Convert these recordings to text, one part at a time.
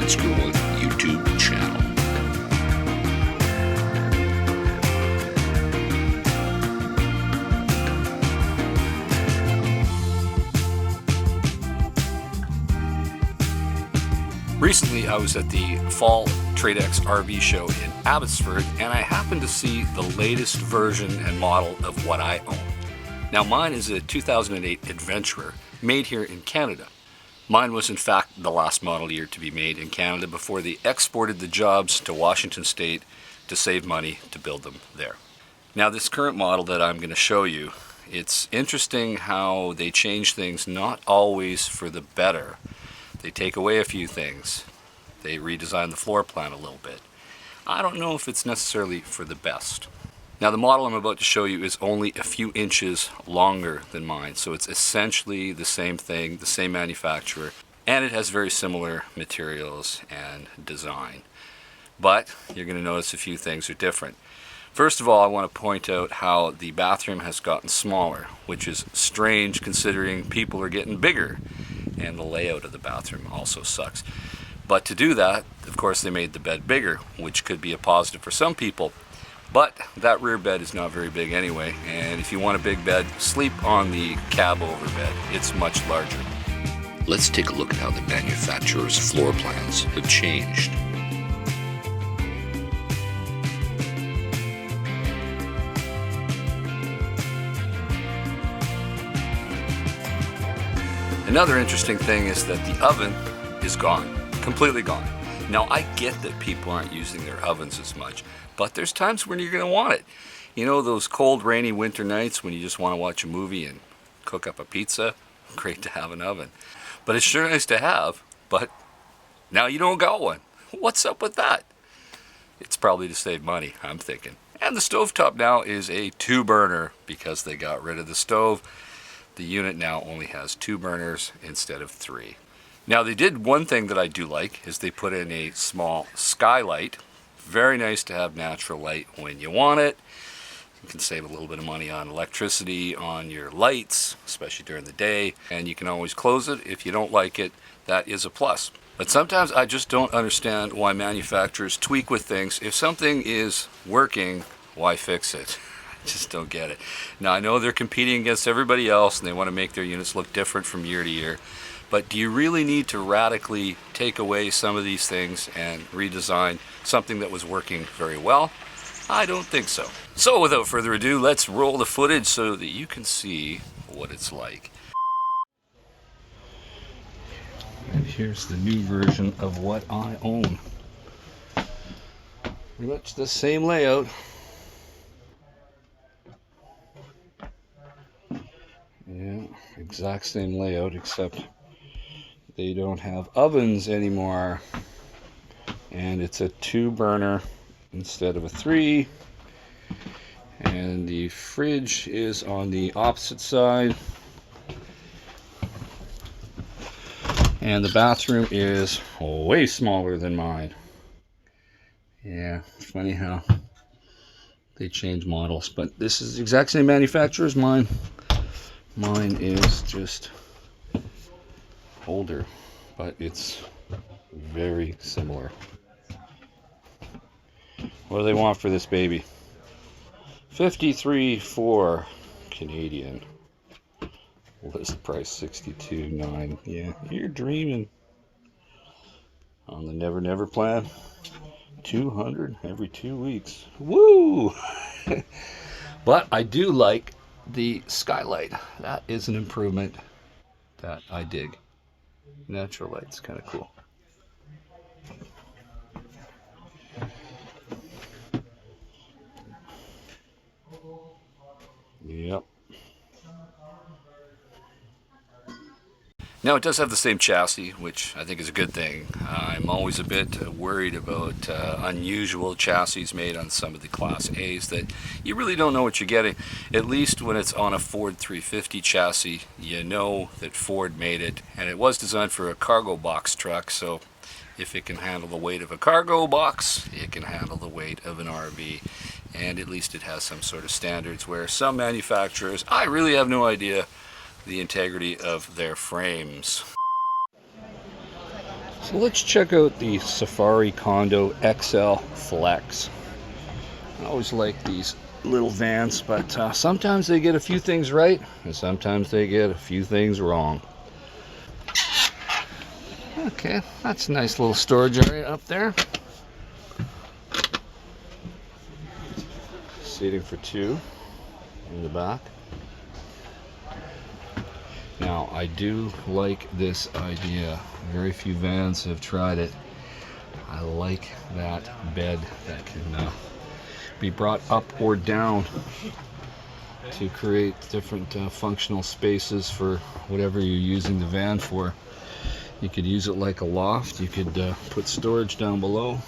fastest growing YouTube channel. Recently, I was at the Fall Tradex RV show in Abbotsford, and I happened to see the latest version and model of what I own. Now, mine is a 2008 Adventurer, made here in Canada. Mine was in fact the last model year to be made in Canada before they exported the jobs to Washington State to save money to build them there. Now, this current model that I'm going to show you, it's interesting how they change things not always for the better. They take away a few things. They redesign the floor plan a little bit. I don't know if it's necessarily for the best. Now, the model I'm about to show you is only a few inches longer than mine, so it's essentially the same thing, the same manufacturer, and it has very similar materials and design. But you're going to notice a few things are different. First of all, I want to point out how the bathroom has gotten smaller, which is strange considering people are getting bigger. And the layout of the bathroom also sucks. But to do that, of course, they made the bed bigger, which could be a positive for some people. But that rear bed is not very big anyway, and if you want a big bed, sleep on the cab over bed. It's much larger. Let's take a look at how the manufacturer's floor plans have changed. Another interesting thing is that the oven is gone, completely gone. Now, I get that people aren't using their ovens as much, but there's times when you're going to want it. You know, those cold, rainy winter nights when you just want to watch a movie and cook up a pizza? Great to have an oven. But it's sure nice to have, but now you don't got one. What's up with that? It's probably to save money, I'm thinking. And the stovetop now is a 2-burner because they got rid of the stove. The unit now only has 2 burners instead of 3. Now, they did one thing that I do like, is they put in a small skylight. Very nice to have natural light when you want it. You can save a little bit of money on electricity on your lights, especially during the day, and you can always close it if you don't like it. That is a plus. But sometimes I just don't understand why manufacturers tweak with things. If something is working, why fix it? Just don't get it. Now, I know they're competing against everybody else and they want to make their units look different from year to year, but do you really need to radically take away some of these things and redesign something that was working very well? I don't think so. So without further ado, let's roll the footage so that you can see what it's like. And here's the new version of what I own. Pretty much the same layout. Yeah, exact same layout, except they don't have ovens anymore. And it's a 2-burner instead of a 3. And the fridge is on the opposite side. And the bathroom is way smaller than mine. Yeah, funny how they change models. But this is the exact same manufacturer as mine. Mine is just older, but it's very similar. What do they want for this baby? $53.4 Canadian. List price $62.9. Yeah, you're dreaming. On the Never Never plan, 200 every 2 weeks. Woo! But I do like the Skylight. That is an improvement that I dig. Natural light's kind of cool. Yep. Now, it does have the same chassis, which I think is a good thing. I'm always a bit worried about unusual chassis made on some of the Class A's that you really don't know what you're getting. At least when it's on a Ford 350 chassis, you know that Ford made it, and it was designed for a cargo box truck, so if it can handle the weight of a cargo box, it can handle the weight of an RV. And at least it has some sort of standards where some manufacturers, I really have no idea the integrity of their frames. So let's check out the Safari Condo XL Flex. I always like these little vans, but sometimes they get a few things right and sometimes they get a few things wrong. Okay, that's a nice little storage area up there. Seating for two in the back. Now, I do like this idea. Very few vans have tried it. I like that bed that can be brought up or down to create different functional spaces for whatever you're using the van for. You could use it like a loft. You could put storage down below.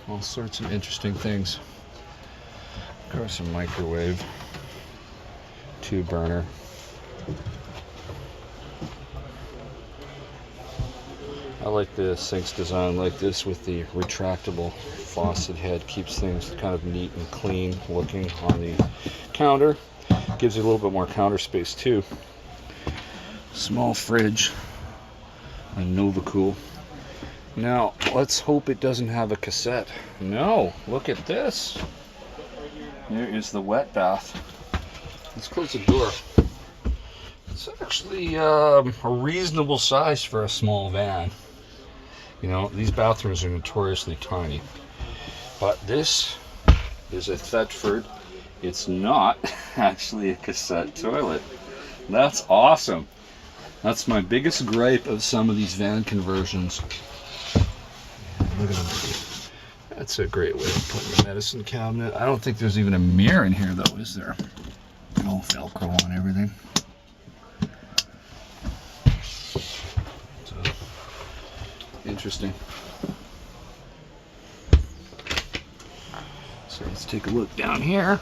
All sorts of interesting things. Of course, a microwave, 2-burner. I like the sinks design like this with the retractable faucet head. Keeps things kind of neat and clean looking on the counter. Gives you a little bit more counter space too. Small fridge. A Novacool. Now, let's hope it doesn't have a cassette. No, look at this. Here is the wet bath. Let's close the door. It's actually a reasonable size for a small van. You know, these bathrooms are notoriously tiny. But this is a Thetford. It's not actually a cassette toilet. That's awesome. That's my biggest gripe of some of these van conversions. Look at them. That's a great way to put your medicine cabinet. I don't think there's even a mirror in here though, is there? Oh, Velcro on everything. So, interesting. So let's take a look down here.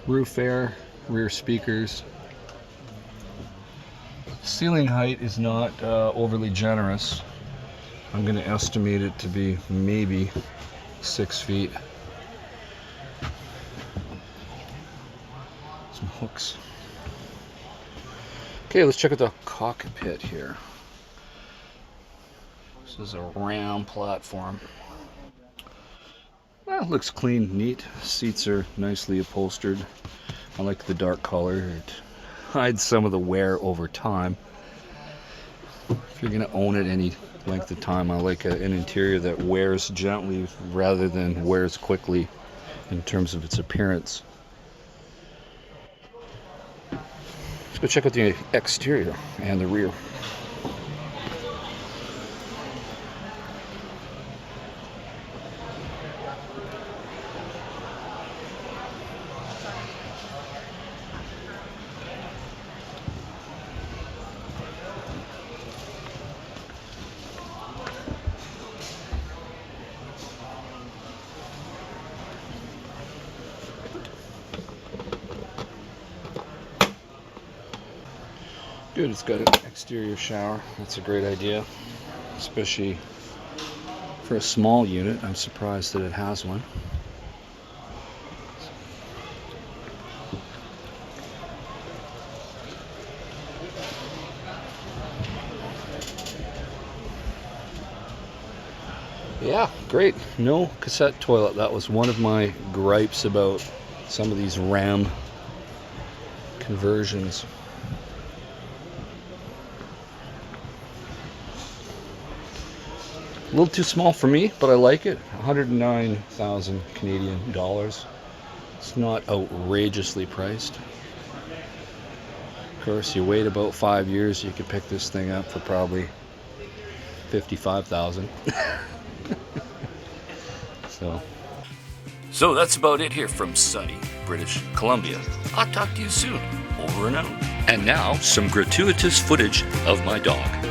Roof air, rear speakers. Ceiling height is not overly generous. I'm going to estimate it to be maybe 6 feet. Some hooks. Okay, let's check out the cockpit here. This is a Ram platform. Well, it looks clean, neat. Seats are nicely upholstered. I like the dark color. It hides some of the wear over time. If you're going to own it any length of time, I like an interior that wears gently rather than wears quickly in terms of its appearance. Let's go check out the exterior and the rear. Good, it's got an exterior shower. That's a great idea, especially for a small unit. I'm surprised that it has one. Yeah, great. No cassette toilet. That was one of my gripes about some of these Ram conversions. A little too small for me, but I like it. 109,000 Canadian dollars. It's not outrageously priced. Of course, you wait about 5 years, you could pick this thing up for probably 55,000. So that's about it here from sunny British Columbia. I'll talk to you soon. Over and out. And now, some gratuitous footage of my dog.